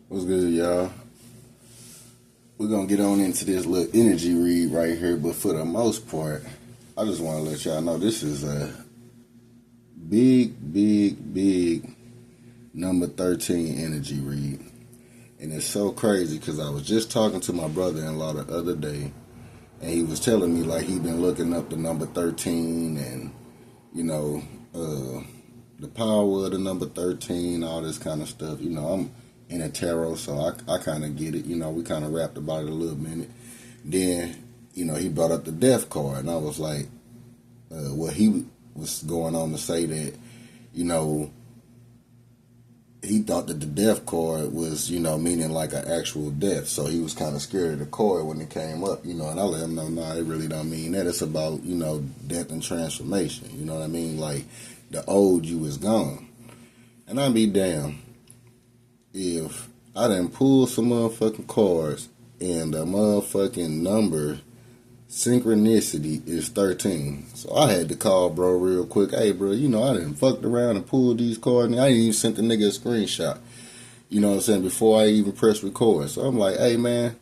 What's good, y'all? We're gonna get on into this little energy read right here, but for the most part, I just want to let y'all know this is a big number 13 energy read. And it's so crazy because I was just talking to my brother-in-law the other day, and he was telling me like he been looking up the number 13 and, you know, the power of the number 13, all this kind of stuff. You know, I'm in a tarot, so I kind of get it. You know, we kind of rapped about it a little minute. Then, you know, he brought up the death card, and I was like, well, he was going on to say that, you know, he thought that the death card was, you know, meaning like an actual death. So he was kind of scared of the card when it came up, you know, and I let him know, nah, it really don't mean that. It's about, you know, death and transformation. You know what I mean? Like, the old you is gone. And I'd be damned if I done pulled some motherfucking cards and the motherfucking number synchronicity is 13. So I had to call bro real quick. Hey, bro, you know, I done fucked around and pulled these cards, and I didn't even sent the nigga a screenshot. You know what I'm saying? Before I even press record. So I'm like, hey, man,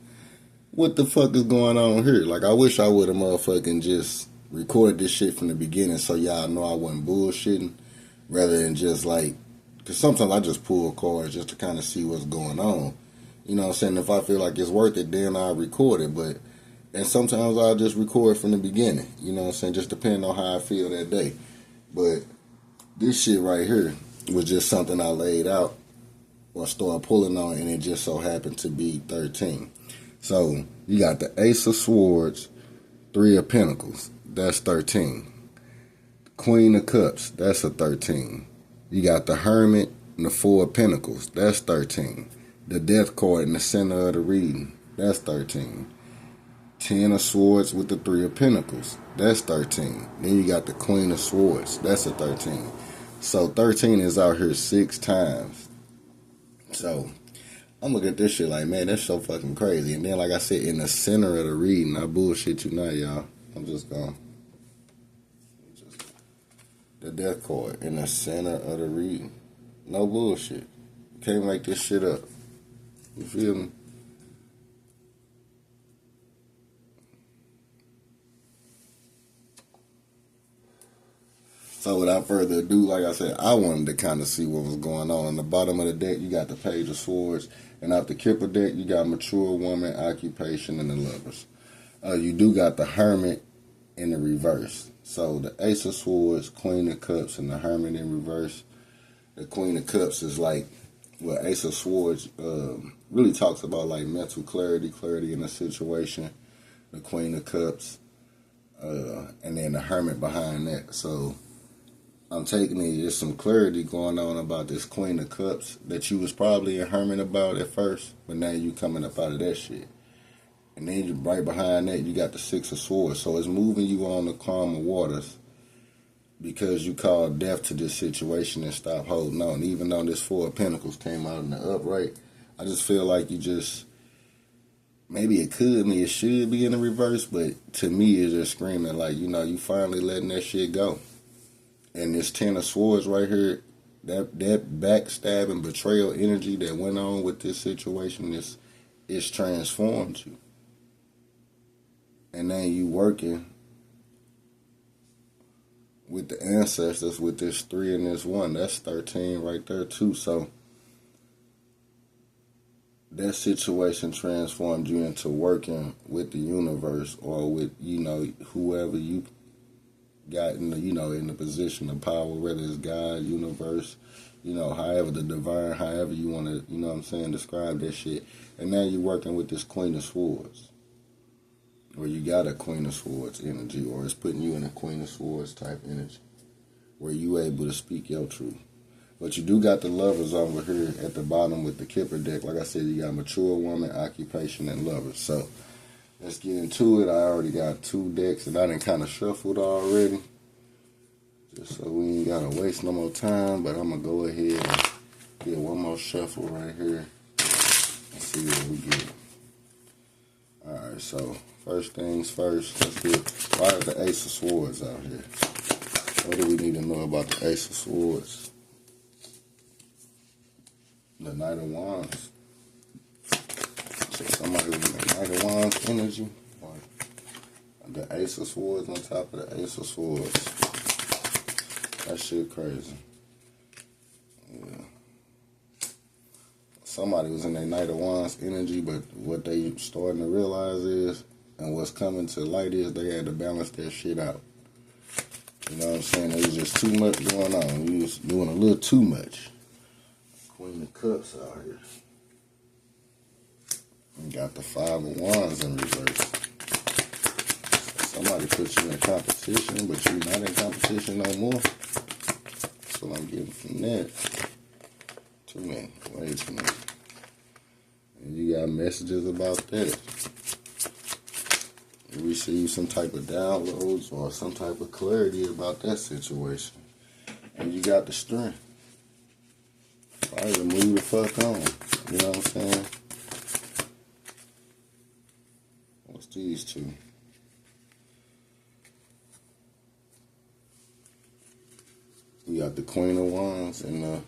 what the fuck is going on here? Like, I wish I would have motherfucking just recorded this shit from the beginning so y'all know I wasn't bullshitting, rather than just like, because sometimes I just pull cards just to kind of see what's going on. You know what I'm saying? If I feel like it's worth it, then I'll record it. And sometimes I'll just record from the beginning. You know what I'm saying? Just depending on how I feel that day. But this shit right here was just something I laid out or started pulling on, and it just so happened to be 13. So you got the Ace of Swords, Three of Pentacles. That's 13. Queen of Cups. That's a 13. You got the Hermit and the Four of Pentacles. That's 13. The Death card in the center of the reading. That's 13. 10 of Swords with the Three of Pentacles. That's 13. Then you got the Queen of Swords. That's a 13. So 13 is out here 6 times. So I'm looking at this shit like, man, that's so fucking crazy. And then, like I said, in the center of the reading, I bullshit you not, y'all. I'm just going. The Death card in the center of the reading. No bullshit. Can't make this shit up. You feel me? So without further ado, like I said, I wanted to kind of see what was going on. On the bottom of the deck, you got the Page of Swords. And off the Kipper deck, you got Mature Woman, Occupation, and the Lovers. You do got the Hermit in the reverse. So the Ace of Swords, Queen of Cups, and the Hermit in reverse. The Queen of Cups is like, well, Ace of Swords really talks about like mental clarity in a situation. The Queen of Cups, and then the Hermit behind that. So I'm taking it, there's some clarity going on about this Queen of Cups that you was probably a hermit about at first, but now you coming up out of that shit. And then right behind that, you got the Six of Swords. So it's moving you on the calmer waters because you called death to this situation and stop holding on. Even though this Four of Pentacles came out in the upright, I just feel like you just, maybe it could, maybe it should be in the reverse, but to me it's just screaming like, you know, you finally letting that shit go. And this Ten of Swords right here, that backstabbing betrayal energy that went on with this situation is transformed you. And then you working with the ancestors with this 3 and this 1. That's 13 right there too. So that situation transformed you into working with the universe or with, you know, whoever you got in the, you know, in the position of power, whether it's God, universe, you know, however the divine, however you want to, you know what I'm saying, describe that shit. And now you're working with this Queen of Swords, or you got a Queen of Swords energy, or it's putting you in a Queen of Swords type energy, where you able to speak your truth. But you do got the Lovers over here at the bottom with the Kipper deck. Like I said, you got Mature Woman, Occupation, and Lovers. So let's get into it. I already got 2 decks and I done kind of shuffled already. Just so we ain't got to waste no more time. But I'm going to go ahead and get one more shuffle right here and see what we get. Alright, so first things first. Let's get, why is the Ace of Swords out here? What do we need to know about the Ace of Swords? The Knight of Wands. Knight of Wands energy. The Ace of Swords on top of the Ace of Swords. That shit crazy. Yeah. Somebody was in their Knight of Wands energy, but what they starting to realize is, and what's coming to light is, they had to balance their shit out. You know what I'm saying? There was just too much going on. You was doing a little too much. Queen of Cups out here. You got the Five of Wands in reverse. Somebody put you in competition, but you're not in competition no more. That's what I'm getting from that. Too many. Way too many. And you got messages about that. You receive some type of downloads or some type of clarity about that situation. And you got the strength. Probably to move the fuck on. You know what I'm saying? What's these two? We got the Queen of Wands and the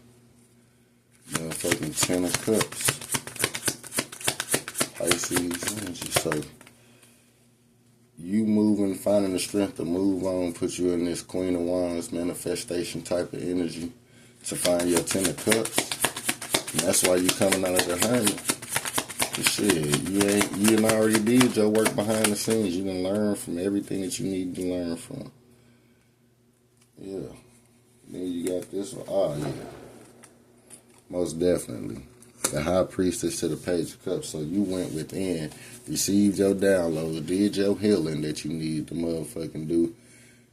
fucking Ten of Cups. Pisces energy. So you moving, finding the strength to move on, put you in this Queen of Wands manifestation type of energy to find your Ten of Cups. And that's why you coming out of the Hermit. Shit, you done already did your work behind the scenes. You done learn from everything that you need to learn from. Yeah. Then you got this one. Oh, yeah. Most definitely. The High Priestess to the Page of Cups. So you went within, received your downloads, did your healing that you need to motherfucking do.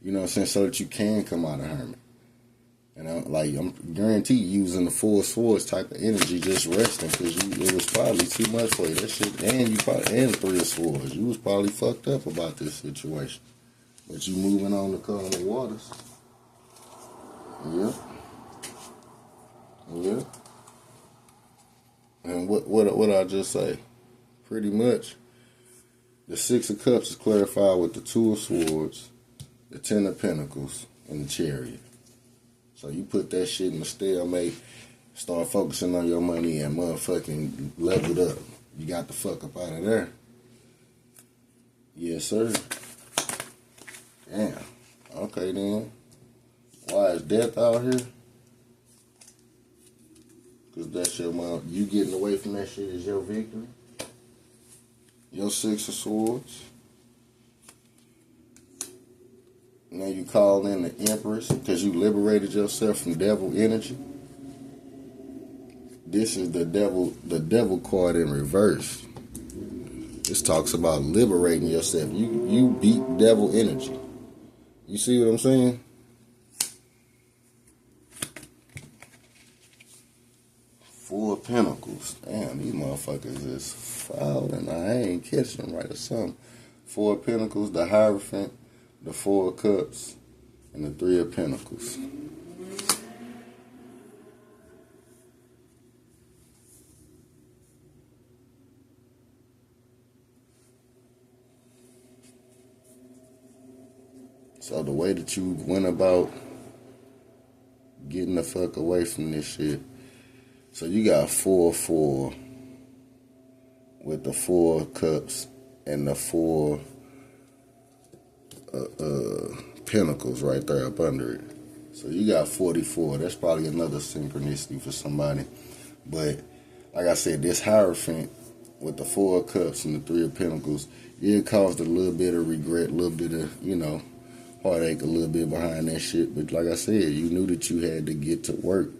You know what I'm saying? So that you can come out of Hermit. And I'm guaranteed using the Four Swords type of energy, just resting, because it was probably too much for you. That shit, and the Three of Swords. You was probably fucked up about this situation. But you moving on to calmer waters. Yep. Yep. And what I just say? Pretty much, the Six of Cups is clarified with the Two of Swords, the Ten of Pentacles, and the Chariot. So you put that shit in a stalemate, start focusing on your money and motherfucking level it up. You got the fuck up out of there. Yes, sir. Damn. Okay, then. Why is death out here? Because that's your mom. You getting away from that shit is your victory. Your Six of Swords. Now you call in the Empress because you liberated yourself from devil energy. This is the devil card in reverse. This talks about liberating yourself. You beat devil energy. You see what I'm saying? Four of Pentacles. Damn, these motherfuckers is foul and I ain't catching them right or something. Four of Pentacles, the Hierophant, the Four of Cups, and the Three of Pentacles. So the way that you went about getting the fuck away from this shit. So you got 4-4 with the Four of Cups and the Four Pentacles right there up under it. So you got 44. That's probably another synchronicity for somebody. But like I said, this Hierophant with the Four of Cups and the Three of Pentacles, it caused a little bit of regret, a little bit of, heartache a little bit behind that shit. But like I said, you knew that you had to get to work.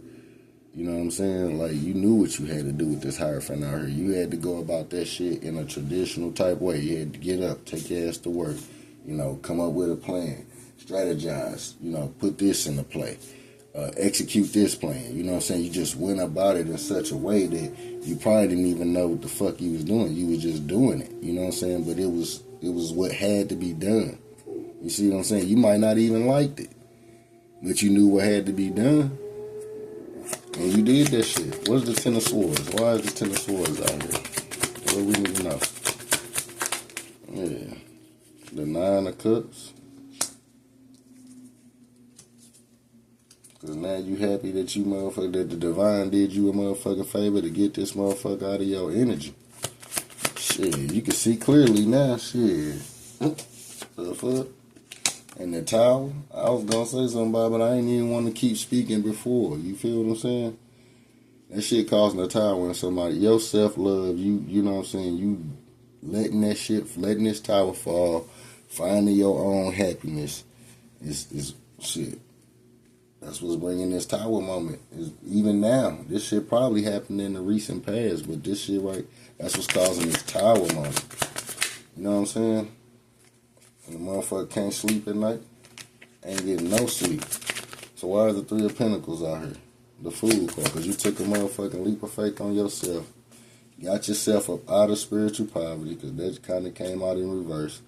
You know what I'm saying? Like, you knew what you had to do with this Hierophant out here. You had to go about that shit in a traditional type way. You had to get up, take your ass to work, come up with a plan, strategize, put this into play, execute this plan. You know what I'm saying? You just went about it in such a way that you probably didn't even know what the fuck you was doing. You was just doing it. You know what I'm saying? But it was what had to be done. You see what I'm saying? You might not even liked it, but you knew what had to be done. And you did that shit. What's the Ten of Swords? Why is the Ten of Swords out here? What do we need to know? Yeah. The Nine of Cups. Because now you happy that that the divine did you a motherfucking favor to get this motherfucker out of your energy. Shit, you can see clearly now. Shit. The fuck? And the tower, I was gonna say something about it, but I ain't even want to keep speaking before. You feel what I'm saying? That shit causing the tower when somebody, your self-love, you know what I'm saying, you letting this tower fall, finding your own happiness is shit. That's what's bringing this tower moment. Even now, this shit probably happened in the recent past, but this shit that's what's causing this tower moment. You know what I'm saying? And the motherfucker can't sleep at night, ain't getting no sleep. So why is the Three of Pentacles out here? The Fool card, because you took a motherfucking leap of faith on yourself. Got yourself up out of spiritual poverty, because that kind of came out in reverse.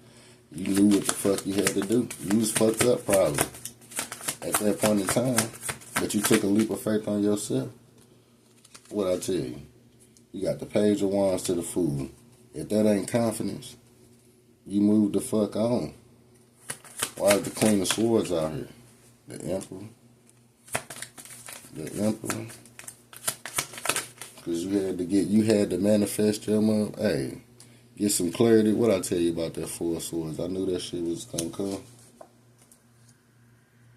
You knew what the fuck you had to do. You was fucked up probably at that point in time, but you took a leap of faith on yourself. What I tell you? You got the Page of Wands to the Fool. If that ain't confidence, you move the fuck on. Why is the Queen of Swords out here? The Emperor. The Emperor. Because you had to manifest your mother. Hey, get some clarity. What I tell you about that Four of Swords? I knew that shit was gonna come.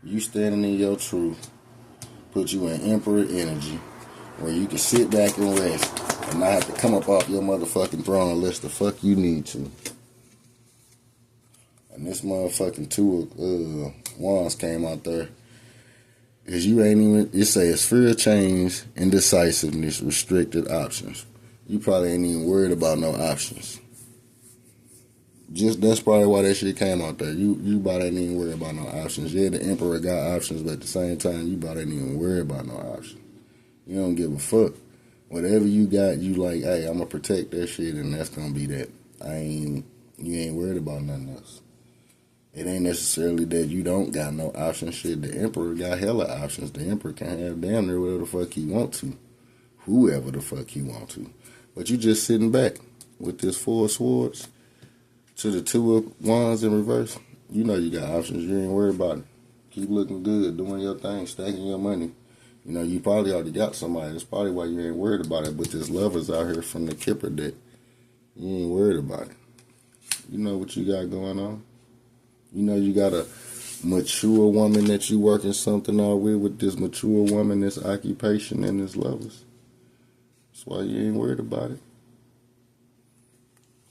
You standing in your truth put you in Emperor energy where you can sit back and rest and not have to come up off your motherfucking throne unless the fuck you need to. And this motherfucking Two of Wands came out there. Because you ain't even, it says fear, change, indecisiveness, restricted options. You probably ain't even worried about no options. That's probably why that shit came out there. You about ain't even worried about no options. Yeah, the Emperor got options, but at the same time, you about ain't even worried about no options. You don't give a fuck. Whatever you got, you like, hey, I'm gonna protect that shit, and that's gonna be that. You ain't worried about nothing else. It ain't necessarily that you don't got no options. Shit, the Emperor got hella options. The Emperor can have damn near whatever the fuck he want to. Whoever the fuck he want to. But you just sitting back with this Four of Swords to the Two of Wands in reverse. You know you got options. You ain't worried about it. Keep looking good, doing your thing, stacking your money. You know, you probably already got somebody. That's probably why you ain't worried about it. But this Lovers out here from the Kipper deck, you ain't worried about it. You know what you got going on. You know you got a mature woman that you working something out with this mature woman, this occupation, and this Lovers. That's why you ain't worried about it.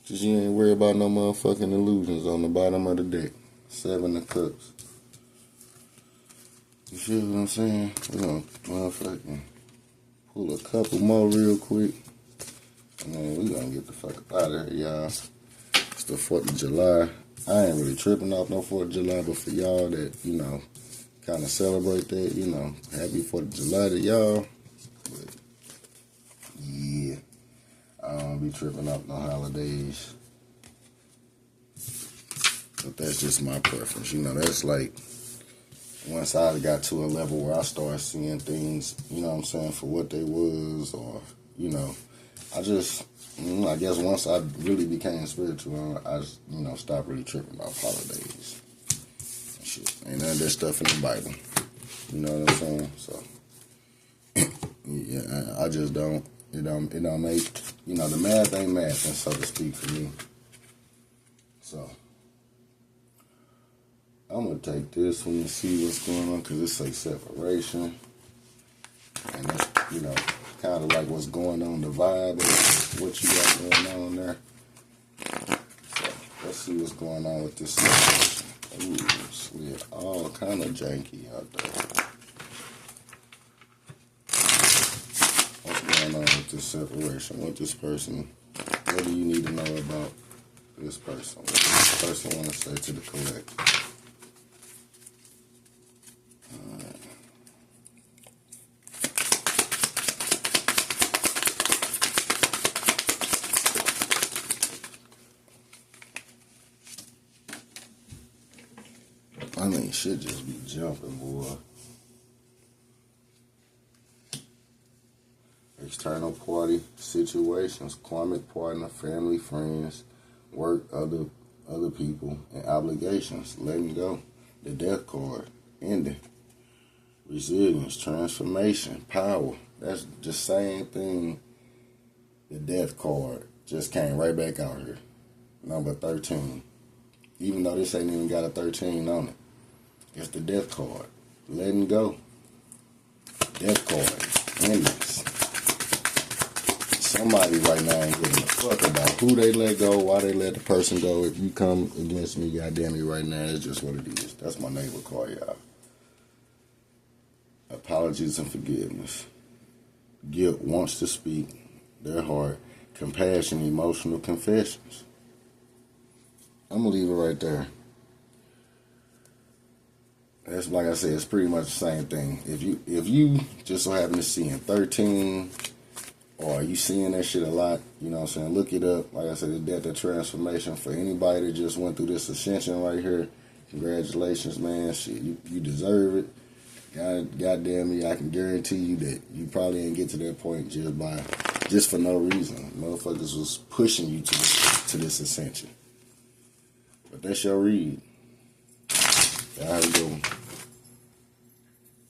Because you ain't worried about no motherfucking illusions on the bottom of the deck. Seven of Cups. You feel what I'm saying? We're going to motherfucking pull a couple more real quick. And then we're going to get the fuck up out of here, y'all. It's the 4th of July. I ain't really tripping off no 4th of July, but for y'all that, you know, kind of celebrate that, you know, happy 4th of July to y'all. But, yeah, I don't be tripping off no holidays. But that's just my preference. You know, that's like, once I got to a level where I started seeing things, you know what I'm saying, for what they was, or, you know, I guess once I really became spiritual, I just, you know, stopped really tripping about holidays and shit. Ain't none of that stuff in the Bible. You know what I'm saying? So, yeah, I just don't, it don't make, you know, the math ain't mathing, so to speak, for me. So, I'm going to take this one and see what's going on, because it say separation. And that's, you know, kind of like what's going on, the vibe of what you got going on there. So, let's see what's going on with this separation. Ooh, sweet. All kind of janky out there. What's going on with this separation? With this person? What do you need to know about this person? What does this person want to say to the collective? I mean, shit just be jumping, boy. External party situations, karmic partner, family, friends, work, other people, and obligations. Letting go. The Death card. Ending. Resilience, transformation, power. That's the same thing. The Death card. just came right back out here. Number 13. Even though this ain't even got a 13 on it. It's the death card. Letting go. Death card. Endings. Somebody right now ain't giving a fuck about who they let go, why they let the person go. If you come against me, goddamn me right now, it's just what it is. That's my neighbor card, y'all. Apologies and forgiveness. Guilt wants to speak their heart. Compassion, emotional confessions. I'm going to leave it right there. That's like I said, it's pretty much the same thing. If you just so happen to see in 13, or you seeing that shit a lot, you know what I'm saying, look it up. Like I said, the death of transformation. For anybody that just went through this ascension right here, congratulations, man. Shit, you deserve it. God damn me, I can guarantee you that you probably ain't get to that point just for no reason. Motherfuckers was pushing you to this ascension. But that's your read. Y'all have a good one.